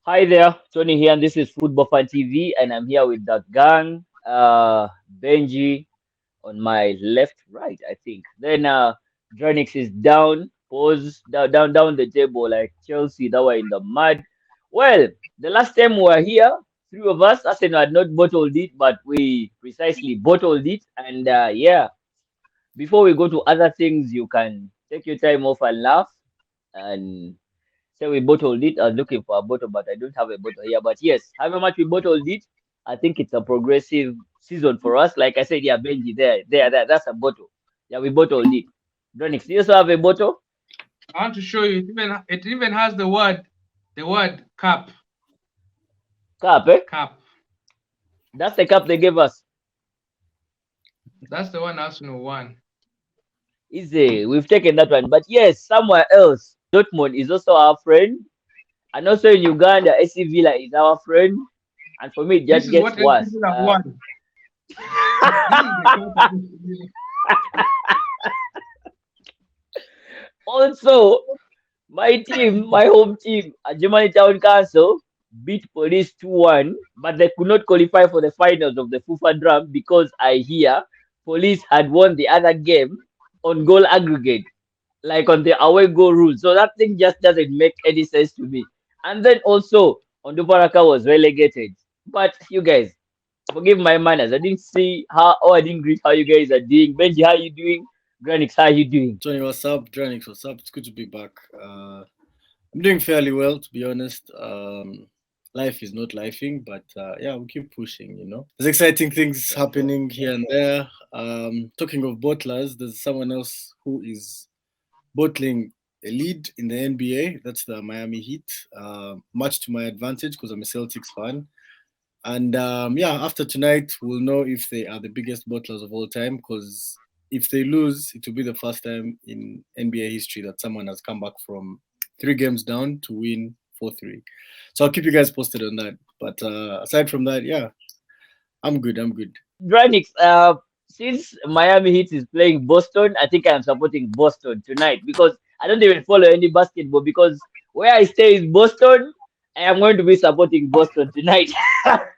Hi there, Tony here, and this is Football Fan TV, and I'm here with the gang, Benji on my left, right, I think. Then Dranix is down, pose down the table like Chelsea that were in the mud. Well, the last time we were here, three of us, Arsenal had not bottled it, but we precisely bottled it, and yeah. Before we go to other things, you can take your time off and laugh and say we bottled it. I was looking for a bottle, but I don't have a bottle here. But yes, however much we bottled it, I think it's a progressive season for us. Like I said, yeah, Benji, there, that's a bottle. Yeah, we bottled it. Dronix, do you also have a bottle? I want to show you. It even has the word cup. Cup, eh? Cup. That's the cup they gave us. That's the one Arsenal won. Easy. We've taken that one. But yes, somewhere else, Dortmund is also our friend. And also in Uganda, AC Villa is our friend. And for me, it This just is gets what AC worse. Villa won. This is the cup of AC Villa. Also, my team, my home team, Germany Town Council, beat Police 2-1, but they could not qualify for the finals of the FIFA draft because I hear Police had won the other game on goal aggregate, like on the away goal rule. So that thing just doesn't make any sense to me. And then also, Onduparaka was relegated. But you guys, forgive my manners. I didn't see how, or I didn't greet how you guys are doing. Benji, how you doing? Granix, how you doing? Johnny, what's up? Dranix, what's up? It's good to be back. I'm doing fairly well, to be honest. Life is not lifing, but yeah, we keep pushing, There's exciting things happening here and there. Talking of bottlers, there's someone else who is bottling a lead in the NBA. That's the Miami Heat. Much to my advantage because I'm a Celtics fan. And yeah, after tonight, we'll know if they are the biggest bottlers of all time because if they lose, it will be the first time in NBA history that someone has come back from 3 games down to win 4-3. So I'll keep you guys posted on that. But aside from that, yeah, I'm good. I'm good. Granix, since Miami Heat is playing Boston, I think I'm supporting Boston tonight because I don't even follow any basketball because where I stay is Boston. I am going to be supporting Boston tonight.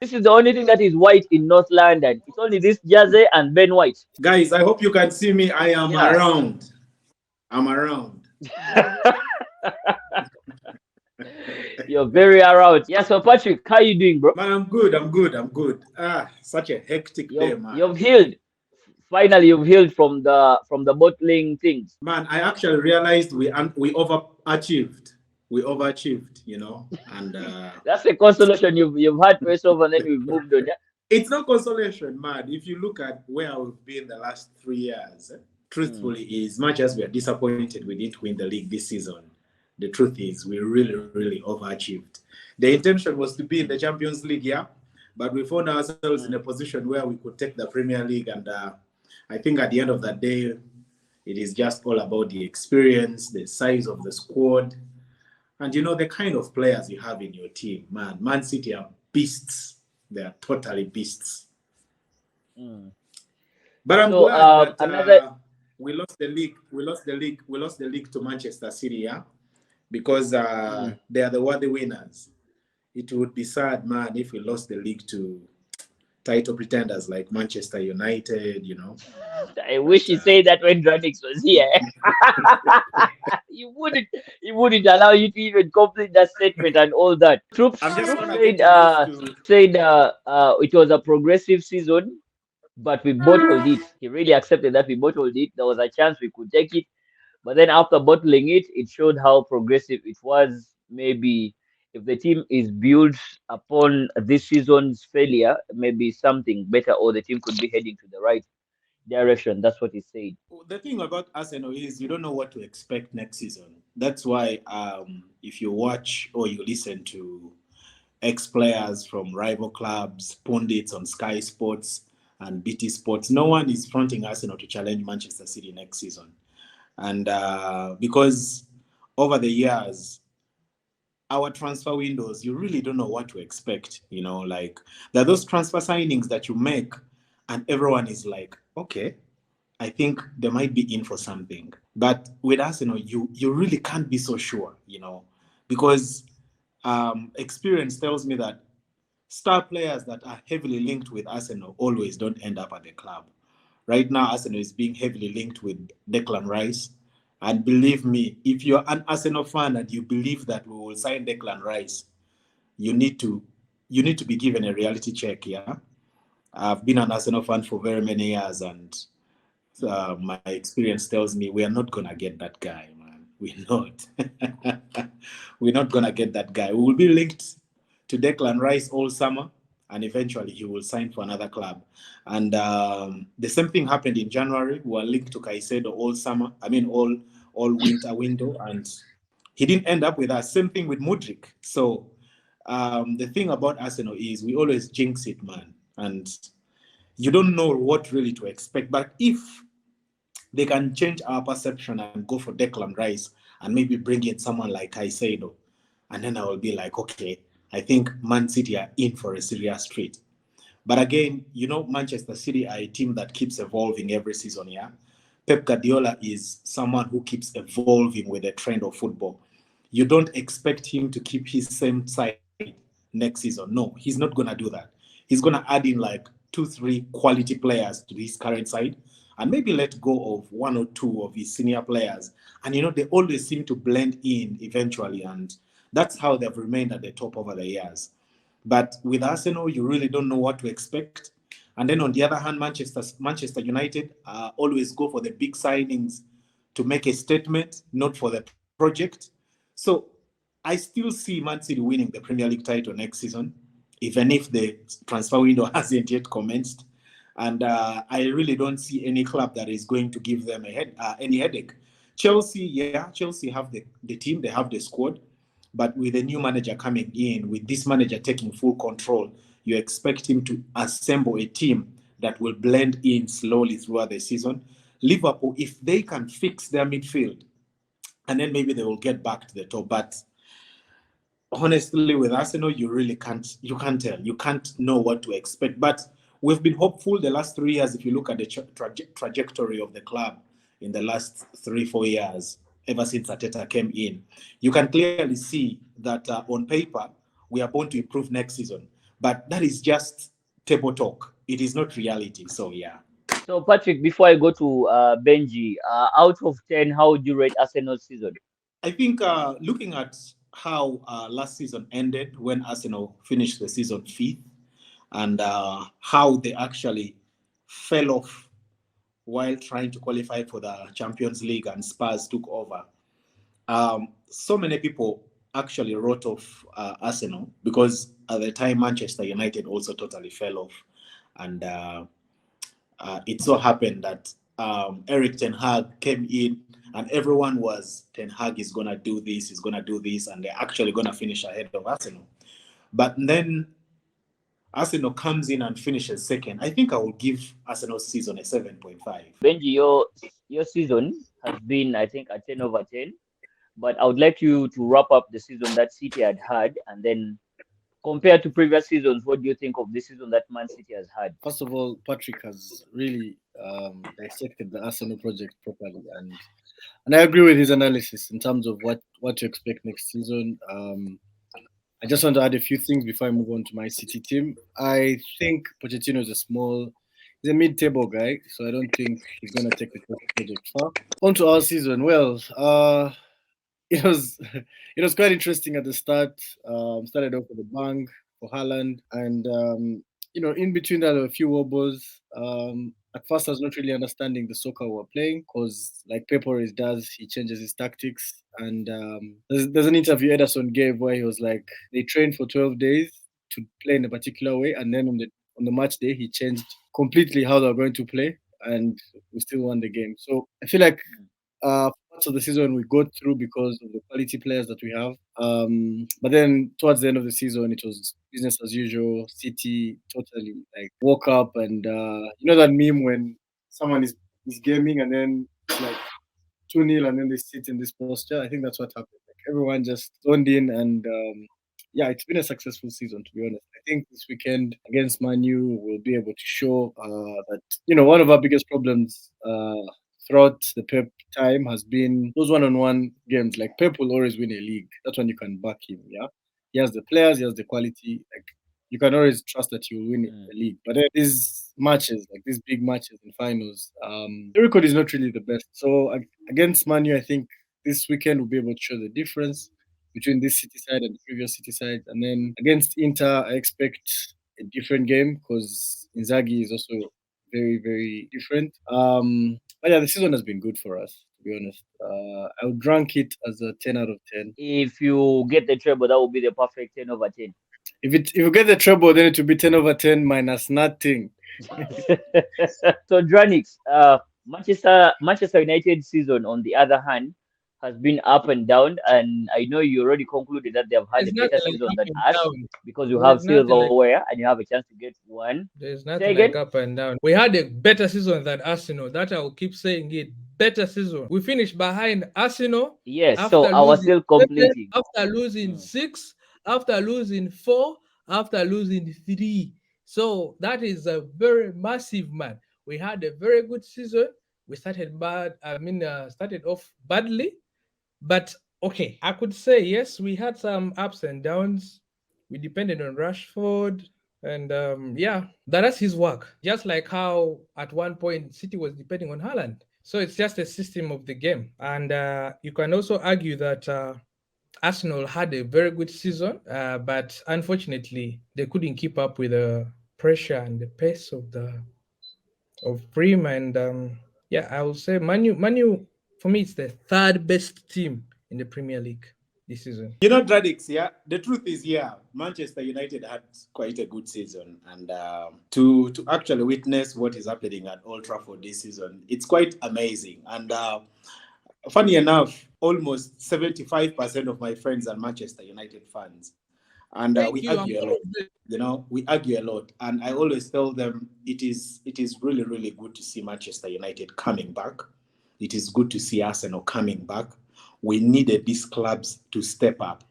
This is the only thing that is white in North London. It's only this jersey and Ben White. Guys, I hope you can see me. I am Yeah. around. I'm around. You're very around. Yeah, so Patrick, how you doing, bro? Man, I'm good. I'm good. I'm good. Such a hectic day, man. You've healed. Finally, you've healed from the bottling things. Man, I actually realized we overachieved. We overachieved, and That's a consolation you've had for yourself, and then we've moved on. Yeah? it's no consolation, man. If you look at where we've been the last 3 years, truthfully, as much as we are disappointed we didn't win the league this season, the truth is we really, really overachieved. The intention was to be in the Champions League, yeah, but we found ourselves in a position where we could take the Premier League, and I think at the end of that day, it is just all about the experience, the size of the squad, and the kind of players you have in your team. Man City are beasts. They are totally beasts. Mm. But I'm So glad that another we lost the league. We lost the league to Manchester City, yeah, because they are the worthy winners. It would be sad, man, if we lost the league to title pretenders like Manchester United. I wish you say that when Dranix was here. he wouldn't allow you to even complete that statement and all that. Troops I'm just gonna said get used to. it was a progressive season, but we bottled it. He really accepted that we bottled it. There was a chance we could take it, but then after bottling it, it showed how progressive it was. Maybe if the team is built upon this season's failure, maybe something better, or the team could be heading to the right direction. That's what he said. The thing about Arsenal is you don't know what to expect next season. That's why if you watch or you listen to ex-players from rival clubs, pundits on Sky Sports and BT Sports, no one is fronting Arsenal to challenge Manchester City next season. And because over the years, our transfer windows, you really don't know what to expect. Like there are those transfer signings that you make and everyone is like, okay, I think they might be in for something. But with us, you really can't be so sure, because experience tells me that star players that are heavily linked with Arsenal always don't end up at the club. Right now, Arsenal is being heavily linked with Declan Rice. And believe me, if you're an Arsenal fan and you believe that we will sign Declan Rice, you need to you need to be given a reality check. Yeah, I've been an Arsenal fan for very many years, and my experience tells me we are not gonna get that guy, man. We're not. We're not gonna get that guy. We will be linked to Declan Rice all summer, and eventually he will sign for another club. And the same thing happened in January. We were linked to Caicedo all summer. I mean, all winter window, and he didn't end up with us. Same thing with Mudrik. So the thing about Arsenal is we always jinx it, man, and you don't know what really to expect. But if they can change our perception and go for Declan Rice and maybe bring in someone like Caicedo, and then I will be like, okay, I think Man City are in for a serious treat. But again, Manchester City are a team that keeps evolving every season. Yeah, Pep Guardiola is someone who keeps evolving with the trend of football. You don't expect him to keep his same side next season. No, he's not gonna do that. He's gonna add in like two, three quality players to his current side, and maybe let go of one or two of his senior players. And they always seem to blend in eventually, and that's how they've remained at the top over the years. But with Arsenal, you really don't know what to expect. And then on the other hand, Manchester United always go for the big signings to make a statement, not for the project. So I still see Man City winning the Premier League title next season, even if the transfer window hasn't yet commenced. And I really don't see any club that is going to give them any headache. Chelsea, yeah, Chelsea have the team, they have the squad, but with a new manager coming in, with this manager taking full control, you expect him to assemble a team that will blend in slowly throughout the season. Liverpool, if they can fix their midfield, and then maybe they will get back to the top. But honestly, with Arsenal, you can't tell. You can't know what to expect. But we've been hopeful the last 3 years. If you look at the trajectory of the club in the last 3-4 years, ever since Ateta came in, you can clearly see that on paper we are born to improve next season. But that is just table talk. It is not reality. So yeah. So, Patrick, before I go to Benji, out of 10, how would you rate Arsenal's season? I think looking at how last season ended when Arsenal finished the season fifth, and how they actually fell off while trying to qualify for the Champions League and Spurs took over. So many people actually wrote off Arsenal because at the time Manchester United also totally fell off. And it so happened that Eric Ten Hag came in, and everyone was Ten Hag is gonna do this, he's gonna do this, and they're actually gonna finish ahead of Arsenal. But then Arsenal comes in and finishes second. I think I will give Arsenal's season a 7.5. Benji, your season has been, I think, a 10 over 10. But I would like you to wrap up the season that City had, and then compared to previous seasons, what do you think of this season that Man City has had? First of all, Patrick has really dissected the Arsenal project properly, and I agree with his analysis in terms of what to expect next season. I just want to add a few things before I move on to my City team. I think Pochettino is he's a mid-table guy, so I don't think he's gonna take the project far. On to our season. Well, it was it was quite interesting at the start. Started off with a bang for Haaland, and in between that, there were a few wobbles. At first, I was not really understanding the soccer we were playing because, like Pep always does, he changes his tactics. And there's an interview Ederson gave where he was like, they trained for 12 days to play in a particular way, and then on the match day, he changed completely how they're going to play, and we still won the game. So I feel like parts of the season we got through because of the quality players that we have. But then towards the end of the season, it was business as usual. City totally like woke up, and that meme when someone is gaming and then it's like 2-0 and then they sit in this posture. I think that's what happened. Like everyone just zoned in, and yeah, it's been a successful season to be honest. I think this weekend against Manu we'll be able to show that one of our biggest problems throughout the Pep time has been those one-on-one games. Like Pep will always win a league. That's when you can back him. Yeah. He has the players, he has the quality. Like you can always trust that he will win Mm. the league. But then these matches, like these big matches in finals, the record is not really the best. So against Manu, I think this weekend we'll be able to show the difference between this City side and the previous City side. And then against Inter, I expect a different game because Inzaghi is also very, very different. But yeah, the season has been good for us, to be honest. I would rank it as a 10 out of 10. If you get the treble, that would be the perfect 10/10. If you get the treble, then it will be 10/10 minus nothing. So Dranix, Manchester United season on the other hand has been up and down, and I know you already concluded that they have had There's a better nothing like season up than and us down. because you There have is nothing like silverware and you have a chance to get one. there's Say nothing again? like up and down. We had a better season than Arsenal. That I will keep saying it. Better season. We finished behind Arsenal Yes. So after I was losing still seven, completing. after losing Mm. six, after losing four, after losing three. So that is a very massive man. We had a very good season. We started bad. Started off badly, but okay, I could say yes, we had some ups and downs. We depended on Rashford, and yeah, that's his work. Just like how at one point City was depending on Haaland. So it's just a system of the game, and you can also argue that Arsenal had a very good season, but unfortunately they couldn't keep up with the pressure and the pace of Prim and yeah, I will say Manu for me it's the third best team in the Premier League this season. You know, Dradix, yeah, the truth is, yeah, Manchester United had quite a good season. And to actually witness what is happening at Old Trafford this season, it's quite amazing. And funny enough, almost 75% of my friends are Manchester United fans. And Thank we you. I'm argue a one lot. of them. We argue a lot. And I always tell them it is really, really good to see Manchester United coming back. It is good to see Arsenal coming back. We needed these clubs to step up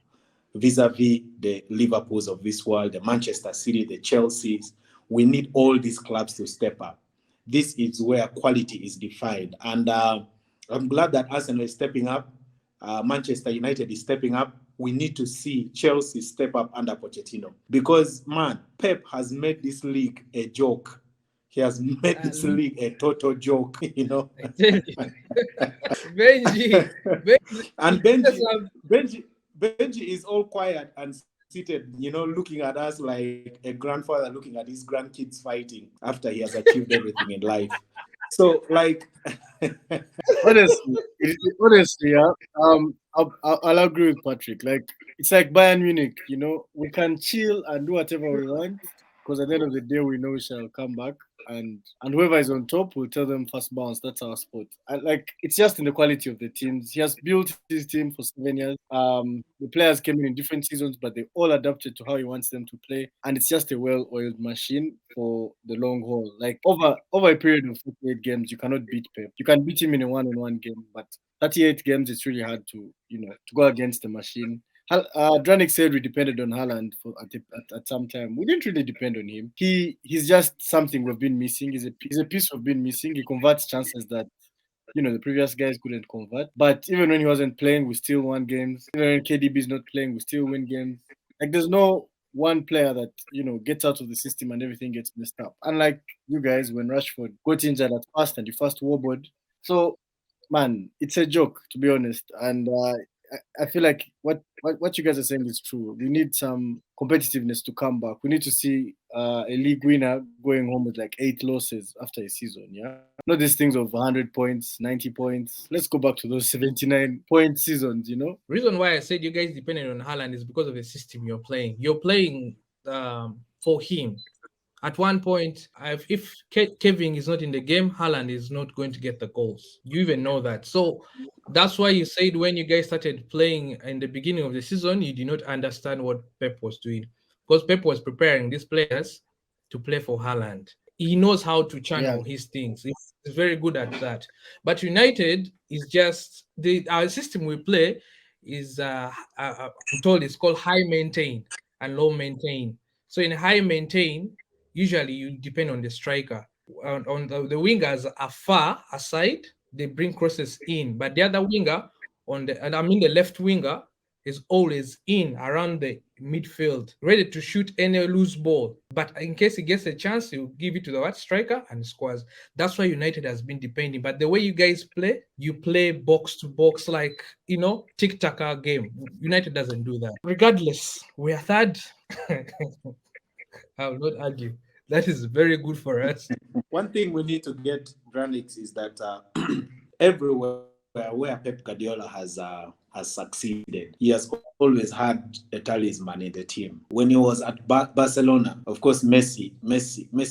vis-a-vis the Liverpools of this world, the Manchester City, the Chelseas. We need all these clubs to step up. This is where quality is defined. And I'm glad that Arsenal is stepping up. Manchester United is stepping up. We need to see Chelsea step up under Pochettino. Because, man, Pep has made this league a joke. He has made this And league a total joke, you know. I tell you, Benji, Benji, And yes, Benji is all quiet and seated, looking at us like a grandfather looking at his grandkids fighting after he has achieved everything in life. So, like, Honestly, yeah. I'll agree with Patrick. Like it's like Bayern Munich. We can chill and do whatever we want because at the end of the day, we know we shall come back, and whoever is on top will tell them first bounce. That's our sport. And like it's just in the quality of the teams. He has built his team for 7 years. The players came in different seasons, but they all adapted to how he wants them to play, and it's just a well-oiled machine for the long haul. Like over a period of 48 games, you cannot beat Pep. You can beat him in a one-on-one game, but 38 games, it's really hard to go against the machine. Dranik said we depended on Haaland at some time. We didn't really depend on him. He's just something we've been missing. He's a piece we've been missing. He converts chances that the previous guys couldn't convert. But even when he wasn't playing, we still won games. Even when KDB is not playing, we still win games. Like there's no one player that gets out of the system and everything gets messed up. Unlike you guys, when Rashford got injured at first and you first warboard. So man, it's a joke to be honest. And I feel like what you guys are saying is true. We need some competitiveness to come back. We need to see a league winner going home with like 8 losses after a season. Yeah, not these things of 100 points, 90 points. Let's go back to those 79-point seasons. reason why I said you guys depending on Haaland is because of the system you're playing. You're playing for him. At one point, if Kevin is not in the game, Haaland is not going to get the goals. You even know that. So that's why you said when you guys started playing in the beginning of the season, you did not understand what Pep was doing. Because Pep was preparing these players to play for Haaland. He knows how to Yeah, channel his things. He's very good at that. But United is just our system we play is I'm told it's called high maintain and low maintain. So in high maintain, usually you depend on the striker. On the wingers are far aside, they bring crosses in, but the other winger and I mean the left winger is always in around the midfield, ready to shoot any loose ball. But in case he gets a chance, he'll give it to the what striker and scores. That's why United has been depending. But the way you guys play, you play box to box like tic-tac game. United doesn't do that. Regardless, we are third. I will not argue. That is very good for us. One thing we need to get Granix is that everywhere where Pep Guardiola has succeeded, he has always had a talisman in the team. When he was at Barcelona, of course, Messi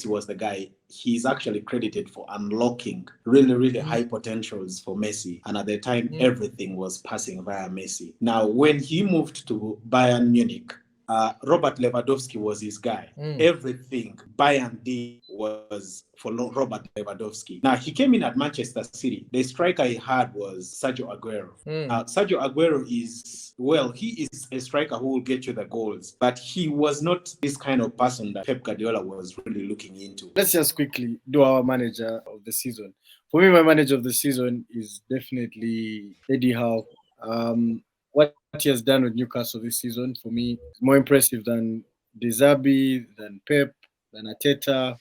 was the guy. He's actually credited for unlocking really high potentials for Messi, and at the time, everything was passing via Messi. Now, when he moved to Bayern Munich, Robert Lewandowski was his guy. Everything Bayern did was for Robert Lewandowski. Now, he came in at Manchester City. The striker he had was Sergio Aguero. Sergio Aguero he is a striker who will get you the goals, but he was not this kind of person that Pep Guardiola was really looking into. Let's just quickly do our manager of the season. For me, my manager of the season is definitely Eddie Howe. What he has done with Newcastle this season, for me, is more impressive than De Zerbi, than Pep, than Arteta.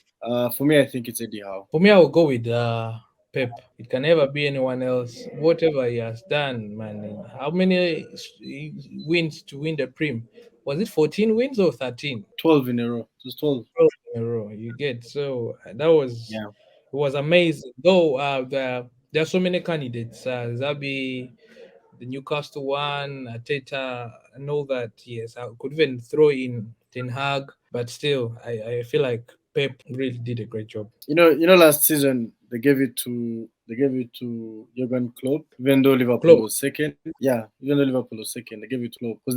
For me, I think it's Eddie Howe. For me, I will go with Pep. It can never be anyone else. Whatever he has done, man. How many wins to win the Prem? Was it 14 wins or 13? 12 in a row. It was 12. 12 in a row. You get so that was it was amazing. Though there are so many candidates. Zabi, the Newcastle one, Arteta, I know that. Yes, I could even throw in Ten Hag, but still, I feel like Pep really did a great job. Last season they gave it to Jurgen Klopp, even though Liverpool was second. Yeah, even though Liverpool was second, they gave it to Klopp because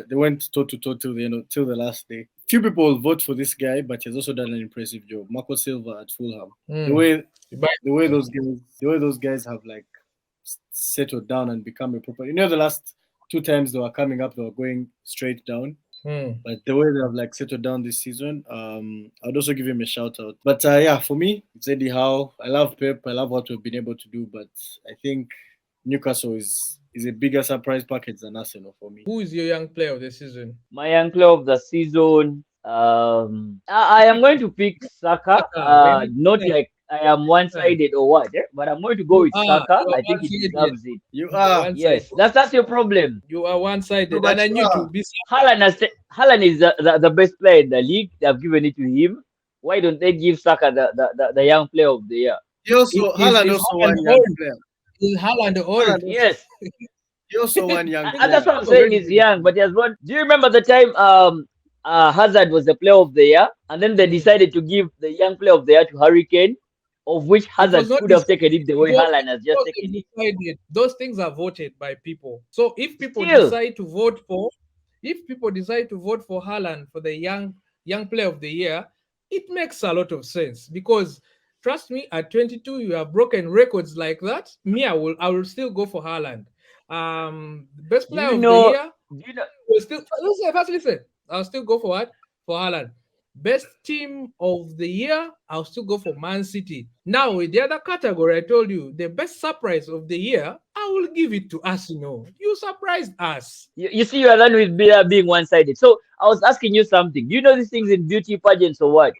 they went toe to toe till the last day. Few people will vote for this guy, but he's also done an impressive job. Marco Silva at Fulham. The way those guys have like settled down and become a proper. The last 2 times they were coming up, they were going straight down. But the way they have like settled down this season, I'd also give him a shout out. But for me, it's Eddie Howe. I love Pep. I love what we've been able to do. But I think Newcastle is a bigger surprise package than Arsenal for me. Who is your young player of the season? My young player of the season, I am going to pick Saka. Not like I am one-sided or what, but I'm going to go with Saka. I think he deserves it. You are. Yes, that's your problem. You are one-sided, But and I you knew are. to be. Haaland is the best player in the league. They have given it to him. Why don't they give Saka the young player of the year? Haaland also one young player. Is Haaland old? Yes. He also one young And that's player. what I'm saying. He's young, but he has won. Do you remember the time Hazard was the player of the year, and then they decided to give the young player of the year to Harry Kane, of which Hazard not could have taken it the way Vote- Haaland has just vote taken it. decided. Those things are voted by people. So if people Still. decide to vote for, Haaland for the young player of the year, it makes a lot of sense because trust me, at 22 you have broken records like that. Me, I will still go for Haaland. Best Do player you of know? the year Do you know? will still listen. I'll still go for what? For Haaland. Best team of the year, I'll still go for Man City. Now, with the other category, I told you the best surprise of the year, I will give it to Arsenal. You surprised us. You see, you are done with being one-sided. So I was asking you something. Do you know these things in beauty pageants or what?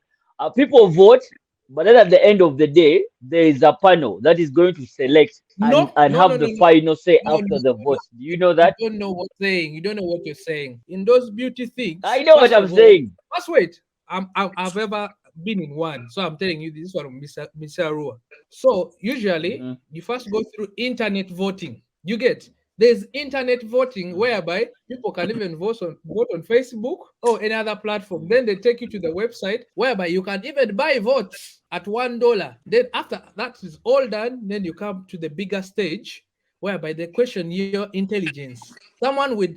People vote, but then at the end of the day, there is a panel that is going to select and have the final say after the votes. Do you know that? You don't know what saying. You don't know what you're saying. In those beauty things, I know what first I'm of all, saying. First, wait. I've ever been in one, so I'm telling you this one, Mr. Arua. So usually you first go through internet voting. You get there's internet voting whereby people can even vote on Facebook or any other platform. Then they take you to the website whereby you can even buy votes at $1. Then after that is all done, then you come to the bigger stage whereby they question your intelligence. Someone with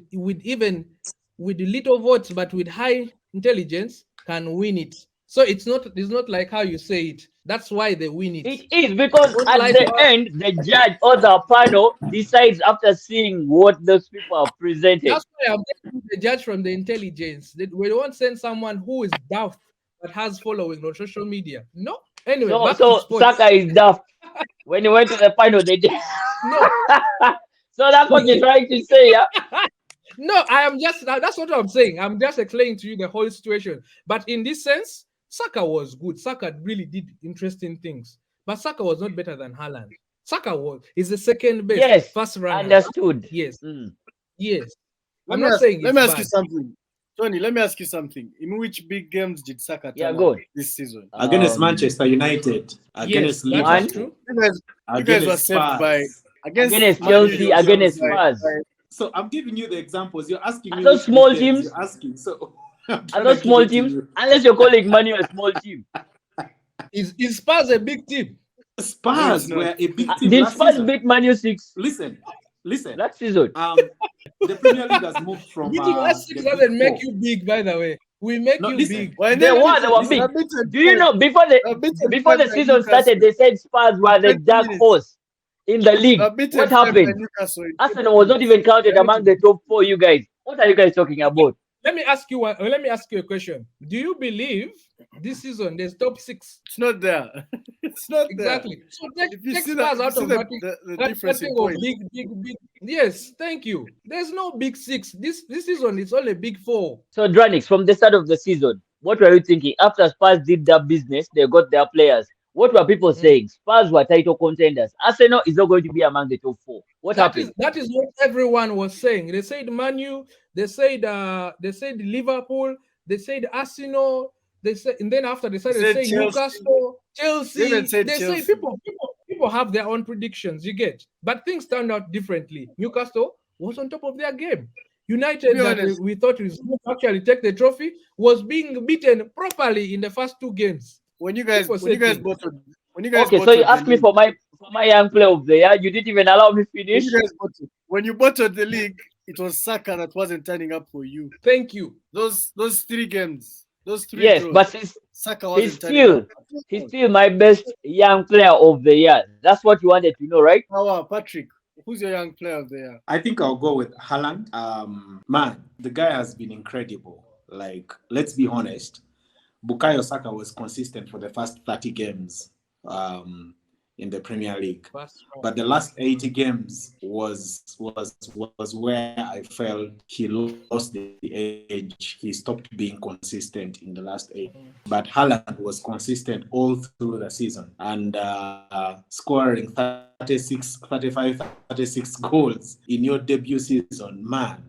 little votes but with high intelligence can win it. So it's not like how you say it. That's why they win it. It is because Don't at like the how- end, the judge or the panel decides after seeing what those people have presented. That's why I'm taking the judge from the intelligence. We won't send someone who is daft but has following on social media. No. Anyway, back to So sports. Saka is daft. When he went to the panel, they did. No, So that's what you're trying to say, yeah? No, I am just that's what I'm saying. I'm just explaining to you the whole situation. But in this sense, Saka was good. Saka really did interesting things. But Saka was not better than Haaland. Saka is the second best, Yes, first runner. understood. Yes, Mm. yes. Let I'm me not ask. saying Let it's me ask you bad. something, Tony. Let me ask you something. In which big games did Saka Yeah, turn up good. this season? Against Manchester United, Yes, against that is One, true. Liverpool, You guys were against saved by Spurs. against against Man U. You Chelsea, were saved against by, Spurs. by So I'm giving you the examples. You're asking Are me those which big small games teams? you're asking. So I'm Are trying to those give small it to teams? you. Unless you're calling Manu a small team. Is Spurs a big team? no, it's Spurs not. were a big team Did last Spurs season. beat Manu 6 Listen, listen. last season? The Premier League has moved from Beating last the six big doesn't make four. you big, by the way. We make No, you listen, big. Well, They were, they were they listen. were big. beaten Do you twice. know They were beaten before twice the by season started, Newcastle they said Spurs in were the 20 dark minutes. horse in the They league? were beaten What twice by happened? Newcastle in 20 Arsenal was not minutes. even counted They are not among the top four, you guys. What are you guys talking about? Let me ask you one. Let me ask you a question. Do you believe this season there's top six? It's not there. It's not there. Exactly. So take, If you take see that, Spurs if you out see of the difference that in thing of points, big. Yes, thank you. There's no big six. This season it's only big four. So, Dranix, from the start of the season, what were you thinking? After Spurs did that business, they got their players. What were people Mm. saying? Spurs were title contenders. Arsenal is not going to be among the top four. What happened? That is what everyone was saying. They said Manu, they said Liverpool, they said Arsenal, they said, and then after they they started said saying Chelsea. Newcastle, They even Chelsea. said They say Chelsea. people have their own predictions, you get, but things turned out differently. Newcastle was on top of their game. To be United, that honest, we thought was going to actually take the trophy, was being beaten properly in the first two games. People when you said guys things. Okay, so you bottled the asked me league, for my young player of the year. You didn't even allow me when you finish. guys bottled when you bottled the league, it was Saka that wasn't turning up for you. Thank you. Those three games, those three Yes, draws, but Saka he's wasn't turning up. still he's still my best young player of the year. That's what you wanted to know, right? Power, Patrick, who's your young player of the year? I think I'll go with Haaland. Man, the guy has been incredible. Like, let's be honest. Bukayo Saka was consistent for the first 30 games in the Premier League. First round. But the last 80 games was where I felt he lost the edge. He stopped being consistent in the last 8. But Haaland was consistent all through the season and scoring 36 goals in your debut season, man.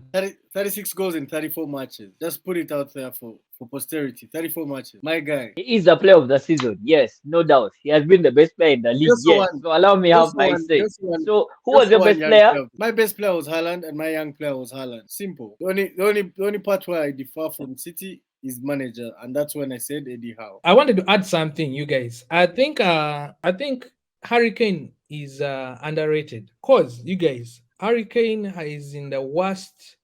36 goals in 34 matches. Just put it out there for posterity. 34 matches. My guy. He is the player of the season. Yes, no doubt. He has been the best player in the He league. also Yes. won. So allow me He have also my won. He say. also won. So who He was also your won best young player? player. My best player was Haaland, and my young player was Haaland. Simple. The only part where I differ from City is manager, and that's when I said Eddie Howe. I wanted to add something, you guys. I think Hurricane is underrated. Cause you guys, Hurricane is in the worst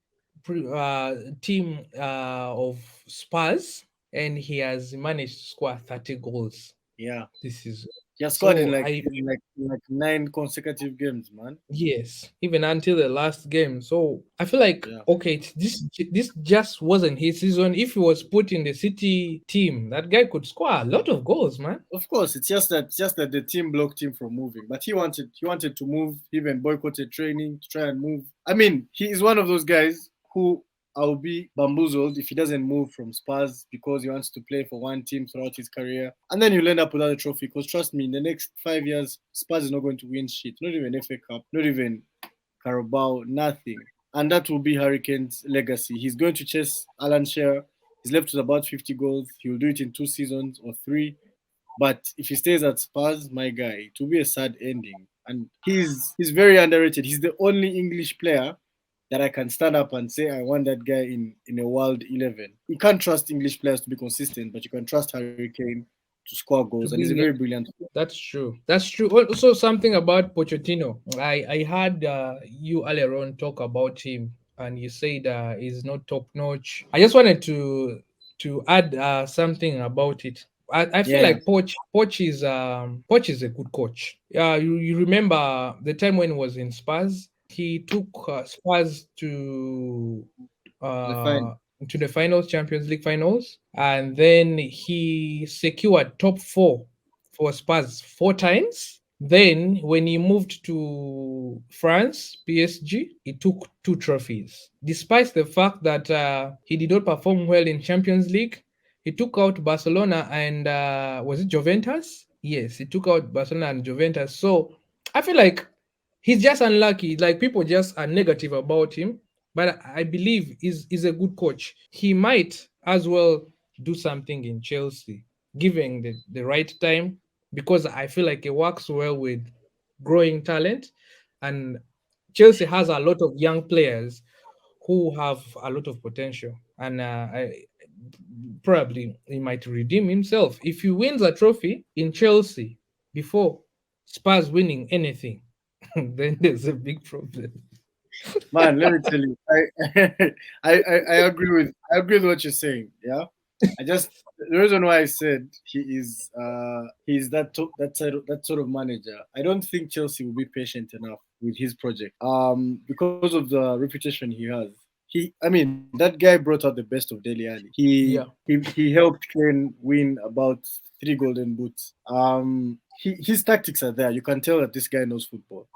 team of Spurs, and he has managed to score 30 goals Yeah, this season. he has scored So I in like 9 consecutive games, man. Yes, even until the last game. So I feel like Yeah. okay, this just wasn't his season. If he was put in the City team, that guy could score a lot of goals, man. Of course, it's just that the team blocked him from moving. But he wanted to move. He even boycotted training to try and move. I mean, he is one of those guys who I'll be bamboozled if he doesn't move from Spurs because he wants to play for one team throughout his career. And then you'll end up without a trophy. Because trust me, in the next 5 years, Spurs is not going to win shit. Not even FA Cup, not even Carabao, nothing. And that will be Hurricane's legacy. He's going to chase Alan Shearer. He's left with about 50 goals. He'll do it in 2 seasons or 3. But if he stays at Spurs, my guy, it will be a sad ending. And he's very underrated. He's the only English player that I can stand up and say I want that guy in a world 11. You can't trust English players to be consistent, but you can trust Harry Kane to score goals, To and he's a be very brilliant. That's true. That's true. Also, something about Pochettino. I heard you earlier on talk about him, and you said he's not top notch. I just wanted to add something about it. I feel Yeah, like Poch is a good coach. Yeah, you remember the time when he was in Spurs, he took Spurs the fine. uh, to the finals, Champions League finals, and then he secured top four for Spurs 4 times. Then, when he moved to France, PSG, he took two trophies. Despite the fact that he did not perform well in Champions League, he took out Barcelona and was it Juventus? Yes, he took out Barcelona and Juventus. So I feel like he's just unlucky. Like people just are negative about him, but I believe he's a good coach. He might as well do something in Chelsea, given the right time, because I feel like he works well with growing talent, and Chelsea has a lot of young players who have a lot of potential, and probably he might redeem himself if he wins a trophy in Chelsea before Spurs winning anything. Then there's a big problem. Man, let me tell you, I agree with what you're saying. Yeah, I just the reason why I said he's that sort of manager. I don't think Chelsea will be patient enough with his project. Because of the reputation he has. I mean, that guy brought out the best of Dele Alli. Yeah. He helped Kane win about 3 golden boots. His tactics are there. You can tell that this guy knows football.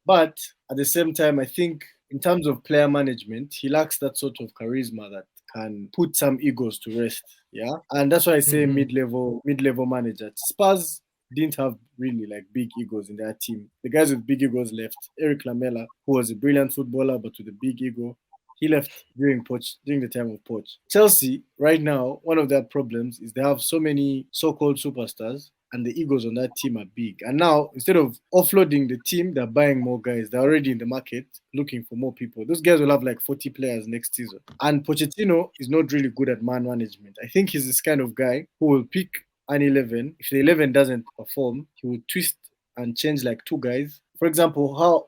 But at the same time, I think in terms of player management, he lacks that sort of charisma that can put some egos to rest. Yeah, and that's why I say Mhm. mid-level manager. Spurs didn't have really like big egos in their team. The guys with big egos left. Eric Lamela, who was a brilliant footballer but with a big ego, he left during the time of Poch. Chelsea right now, one of their problems is they have so many so-called superstars and the egos on that team are big. And now, instead of offloading the team, they're buying more guys. They're already in the market looking for more people. Those guys will have like 40 players next season. And Pochettino is not really good at man management. I think he's this kind of guy who will pick an 11. If the 11 doesn't perform, he will twist and change like two guys. For example, how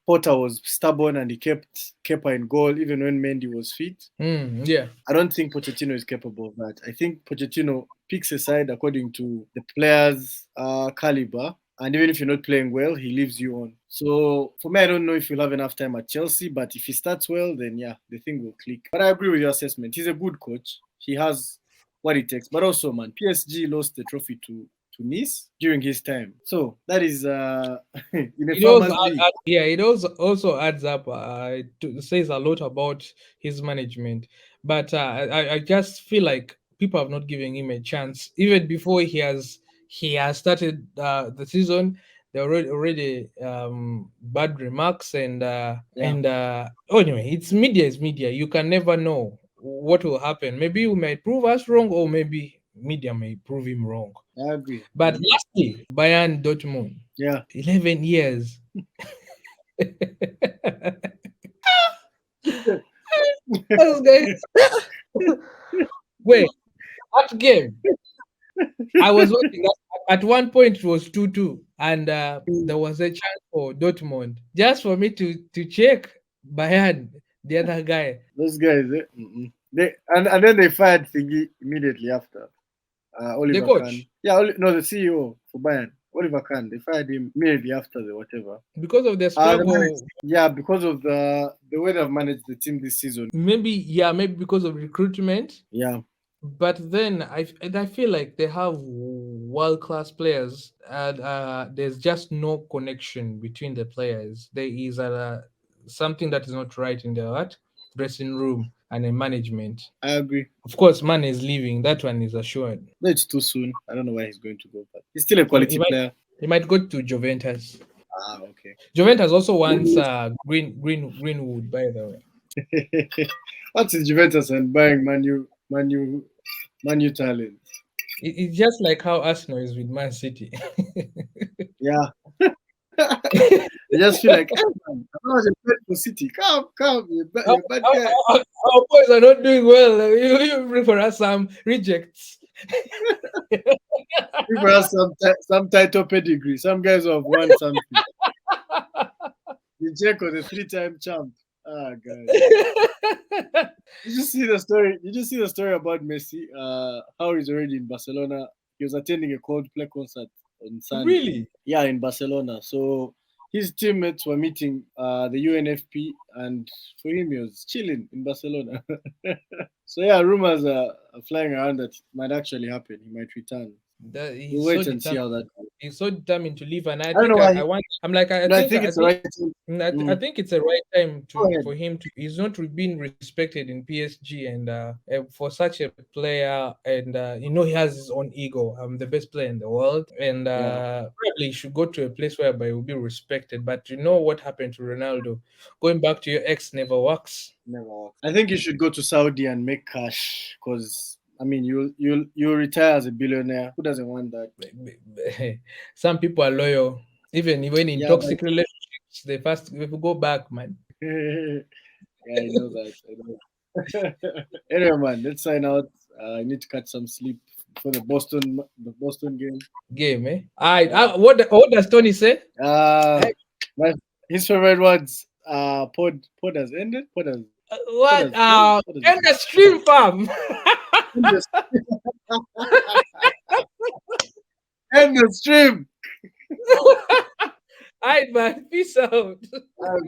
Potter was stubborn and he kept Kepa in goal even when Mendy was fit. Yeah. I don't think Pochettino is capable of that. I think Pochettino picks a side according to the player's caliber, and even if you're not playing well, he leaves you on. So for me, I don't know if he'll have enough time at Chelsea, but if he starts well, then yeah, the thing will click. But I agree with your assessment. He's a good coach. He has what it takes. But also, man, PSG lost the trophy to Nice during his time. So that is in a It also farmers league. yeah, it also adds up. Says a lot about his management, but I just feel like people have not given him a chance. Even before he has started the season, there were already bad remarks Yeah, anyway, it's media is media. You can never know what will happen. Maybe we might prove us wrong, or maybe media may prove him wrong. I agree. I But agree. lastly, Bayern Dortmund, Yeah. 11 years. Those guys. Wait, that game, I was watching that. At one point, it was 2-2, and there was a chance for Dortmund. Just for me to check Bayern, the other guy, Those guys, and then they fired Thingy immediately after. the Oliver Kahn. coach, Yeah, no, the CEO for Bayern, Oliver Kahn. They fired him immediately after the whatever. because of the The struggle. yeah, because of the way they've managed the team this season. Maybe because of recruitment. Yeah, But then I feel like they have world class players, and there's just no connection between the players. There is something that is not right in the dressing room and in management. I agree. Of course, man is leaving. That one is assured. No, it's too soon. I don't know where he's going to go, but he's still a He quality might player. he might go to Juventus. Okay. Juventus also wants Greenwood, by the way. What's his Juventus and buying Manu talent? It's just like how Arsenal is with Man City. Yeah, they just feel like, hey, man, I'm not a bad for City. Come, our, you're a bad our, guy. our boys are not doing well. You bring for us some rejects. People have some title pedigree. Some guys who have won something. The Dzeko, the three-time champ. Ah, God. Did you see the story? Did you see the story about Messi? How he's already in Barcelona. He was attending a Coldplay concert on Sunday. Really? Yeah, in Barcelona. So his teammates were meeting the UNFP, and for him, he was chilling in Barcelona. So yeah, rumors are flying around that it might actually happen. He might return. We'll He's so wait and see determined. how that goes. He's so determined to leave, and I I don't know think why. I want. I'm like But I think it's the right thing. I think it's the right time Go to ahead. for him to. He's not being respected in PSG, and for such a player, and he has his own ego. I'm the best player in the world, and Yeah. probably he should go to a place whereby he will be respected. But you know what happened to Ronaldo? Going back to your ex never works. Never worked. I think you should go to Saudi and make cash, because I mean, you'll retire as a billionaire. Who doesn't want that? Some people are loyal, even when in Yeah, but toxic relationships. They go back, man. yeah, I know that. I know. Anyway, man, let's sign out. I need to catch some sleep for the Boston game. Game, eh? Yeah. What does Tony say? Uh my his favorite words. Pod has ended. Pod What? has closed. What is End the stream, fam. it? End the stream. All right, man. Peace out. Uh,